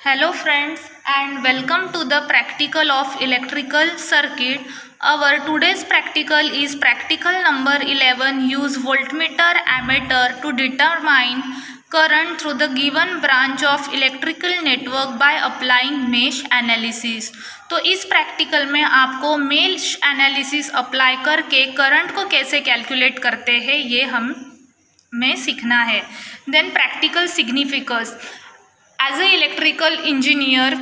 Hello friends and welcome to the practical of electrical circuit. Our today's practical is practical number 11. Use voltmeter ammeter to determine current through the given branch of electrical network by applying mesh analysis. तो इस practical में आपको mesh analysis apply करके current को कैसे calculate करते हैं ये हमें सीखना है. Then practical significance. As a electrical engineer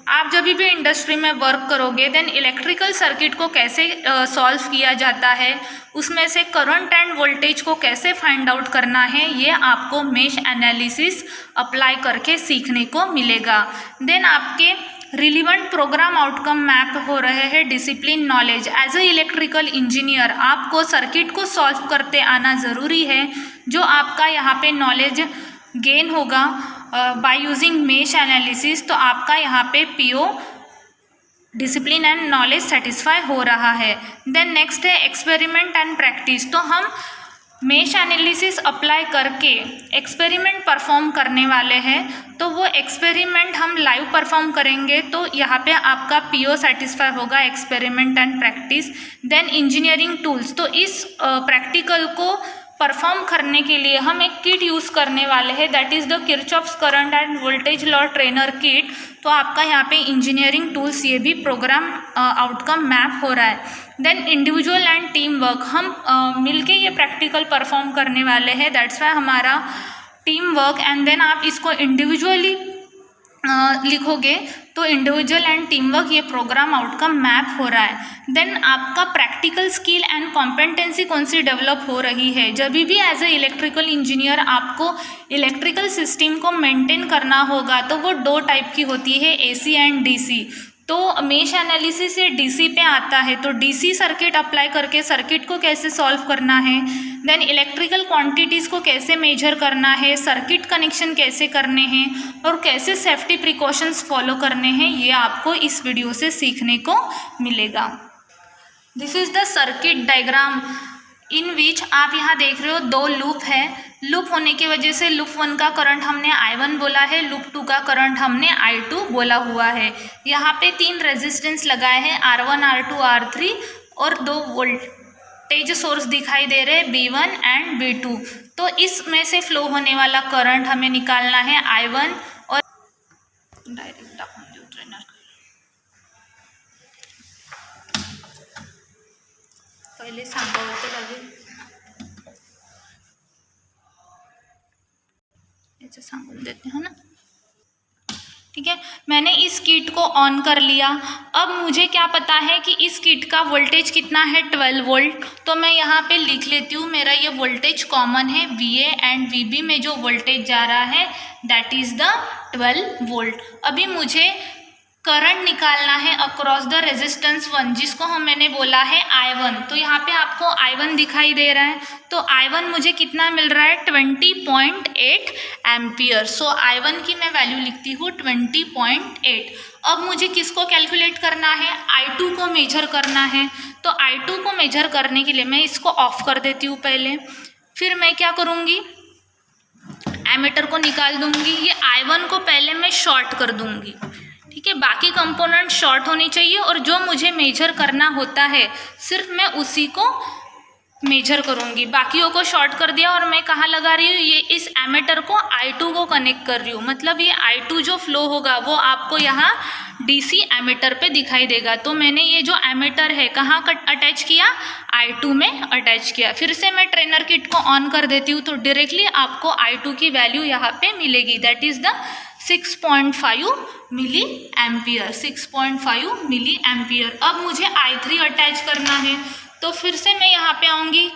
आप जब भी इंडस्ट्री में वर्क करोगे देन इलेक्ट्रिकल सर्किट को कैसे सॉल्व किया जाता है, उसमें से करंट एंड वोल्टेज को कैसे फाइंड आउट करना है, ये आपको मेश एनालिसिस अप्लाई करके सीखने को मिलेगा. देन आपके रिलीवेंट प्रोग्राम आउटकम मैप हो रहे हैं discipline knowledge. As a electrical engineer आपको सर्किट को सॉल्व करते आना ज़रूरी है, जो आपका यहाँ पे नॉलेज गेन होगा बाय यूजिंग मेश एनालिसिस. तो आपका यहाँ पे PO discipline and knowledge satisfy हो रहा है. देन नेक्स्ट है एक्सपेरिमेंट एंड प्रैक्टिस. तो हम मेश एनालिसिस अप्लाई करके एक्सपेरिमेंट परफॉर्म करने वाले हैं. तो वो एक्सपेरिमेंट हम लाइव परफॉर्म करेंगे, तो यहाँ पे आपका पीओ सेटिस्फाई होगा experiment and practice. Then engineering tools. तो इस प्रैक्टिकल को परफॉर्म करने के लिए हम एक किट यूज़ करने वाले हैं, that is the Kirchhoff's current end voltage law trainer kit. तो आपका यहाँ पे इंजीनियरिंग टूल्स ये भी प्रोग्राम आउटकम मैप हो रहा है. Then individual and team work. हम मिलके ये प्रैक्टिकल परफॉर्म करने वाले हैं, दैट्स वाई हमारा टीम वर्क. एंड देन आप इसको इंडिविजुअली लिखोगे तो इंडिविजुअल एंड टीम वर्क ये प्रोग्राम आउटकम मैप हो रहा है. देन आपका प्रैक्टिकल स्किल एंड कॉम्पिटेंसी कौन सी डेवलप हो रही है. जब भी एज ए इलेक्ट्रिकल इंजीनियर आपको इलेक्ट्रिकल सिस्टम को मेंटेन करना होगा तो वो दो टाइप की होती है, एसी एंड डीसी. तो मेश एनालिसिस से डीसी पे आता है, तो डीसी सर्किट अप्लाई करके सर्किट को कैसे सॉल्व करना है, देन इलेक्ट्रिकल क्वांटिटीज़ को कैसे मेजर करना है, सर्किट कनेक्शन कैसे करने हैं और कैसे सेफ्टी प्रिकॉशंस फॉलो करने हैं, ये आपको इस वीडियो से सीखने को मिलेगा. This is the circuit diagram in which आप यहाँ देख रहे हो दो लूप है. लूप होने की वजह से लूप 1 का करंट हमने I1 बोला है, लूप 2 का करंट हमने I2 बोला हुआ है. यहाँ पे 3 रेजिस्टेंस लगाए हैं, R1, R2, R3 और 2 वोल्टेज सोर्स दिखाई दे रहे हैं B1 एंड B2. तो इसमें से फ्लो होने वाला करंट हमें निकालना है I1 और डायरेक्ट ट्रेनर पहले सांगावं लागेल, ऐसे सांगून देते हैं ना. ठीक है, मैंने इस किट को ऑन कर लिया. अब मुझे क्या पता है कि इस किट का वोल्टेज कितना है, 12 वोल्ट. तो मैं यहाँ पे लिख लेती हूँ, मेरा ये वोल्टेज कॉमन है, VA एंड VB में जो वोल्टेज जा रहा है दैट इज़ द 12 वोल्ट. अभी मुझे करंट निकालना है अक्रॉस द रेजिस्टेंस 1, जिसको मैंने बोला है I1. तो यहाँ पे आपको I1 दिखाई दे रहा है, तो I1 मुझे कितना मिल रहा है, 20.8 एम्पियर. सो I1 की मैं वैल्यू लिखती हूँ 20.8. अब मुझे किसको कैलकुलेट करना है, I2 को मेजर करना है. तो I2 को मेजर करने के लिए मैं इसको ऑफ कर देती हूँ पहले. फिर मैं क्या करूँगी, एमीटर को निकाल दूँगी. ये I1 को पहले मैं शॉर्ट कर दूँगी. ठीक है, बाकी कंपोनेंट शॉर्ट होनी चाहिए और जो मुझे मेजर करना होता है सिर्फ मैं उसी को मेजर करूँगी. बाकियों को शॉर्ट कर दिया और मैं कहाँ लगा रही हूँ, ये इस एमीटर को I2 को कनेक्ट कर रही हूँ. मतलब ये I2 जो फ्लो होगा वो आपको यहाँ DC एमीटर पे दिखाई देगा. तो मैंने ये जो एमीटर है कहाँ अटैच किया, I2 में अटैच किया. फिर से मैं ट्रेनर किट को ऑन कर देती हूँ, तो डायरेक्टली आपको I2 की वैल्यू यहाँ पे मिलेगी, that is the 6.5 milli ampere. 6.5 milli ampere. अब मुझे I3 अटैच करना है, तो फिर से मैं यहाँ पे आऊँगी,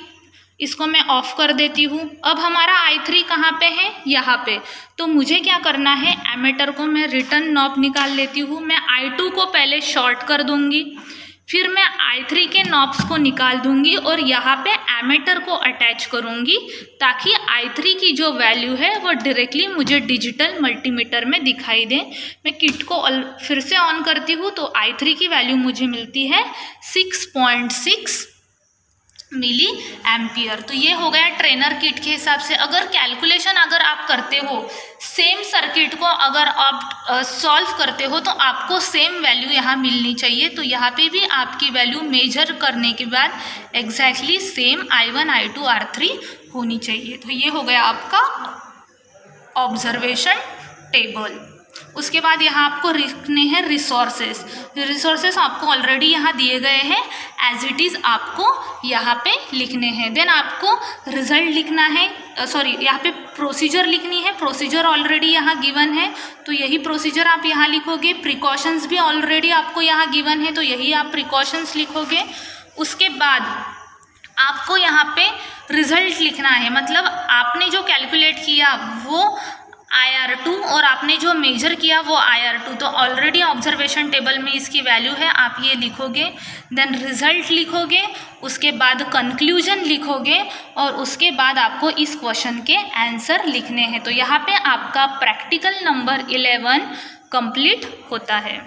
इसको मैं ऑफ कर देती हूँ. अब हमारा I3 कहाँ पे है, यहाँ पे. तो मुझे क्या करना है, एमीटर को मैं रिटर्न नॉब निकाल लेती हूँ. मैं I2 को पहले शॉर्ट कर दूँगी, फिर मैं I3 के नॉब्स को निकाल दूँगी और यहाँ पे एमीटर को अटैच करूँगी, ताकि I3 की जो वैल्यू है वो डायरेक्टली मुझे डिजिटल मल्टीमीटर में दिखाई दे. मैं किट को फिर से ऑन करती हूँ, तो I3 की वैल्यू मुझे मिलती है 6.6 मिली एम्पियर। तो ये हो गया ट्रेनर किट के हिसाब से। अगर कैलकुलेशन अगर आप करते हो, सेम सर्किट को अगर आप सॉल्व करते हो तो आपको सेम वैल्यू यहाँ मिलनी चाहिए। तो यहाँ पे भी आपकी वैल्यू मेजर करने के बाद exactly same I1 I2 R3 होनी चाहिए। तो ये हो गया आपका ऑब्जर्वेशन टेबल। उसके बाद यहाँ आपको लिखने हैं रिसोर्सेस। रिसोर्सेस आपको ऑलरेडी यहाँ दिए गए हैं, एज इट इज़ आपको यहाँ पे लिखने हैं। देन आपको रिजल्ट लिखना है, यहाँ पे प्रोसीजर लिखनी है। प्रोसीजर ऑलरेडी यहाँ गिवन है तो यही प्रोसीजर आप यहाँ लिखोगे। प्रिकॉशंस भी ऑलरेडी आपको यहाँ गिवन है तो यही आप प्रिकॉशंस लिखोगे। उसके बाद आपको यहाँ पे रिजल्ट लिखना है, मतलब आपने जो कैलकुलेट किया वो IR2 और आपने जो मेजर किया वो IR2। तो ऑलरेडी ऑब्जर्वेशन टेबल में इसकी वैल्यू है, आप ये लिखोगे। देन रिजल्ट लिखोगे, उसके बाद कंक्लूजन लिखोगे और उसके बाद आपको इस क्वेश्चन के आंसर लिखने हैं। तो यहाँ पे आपका प्रैक्टिकल नंबर 11 कंप्लीट होता है।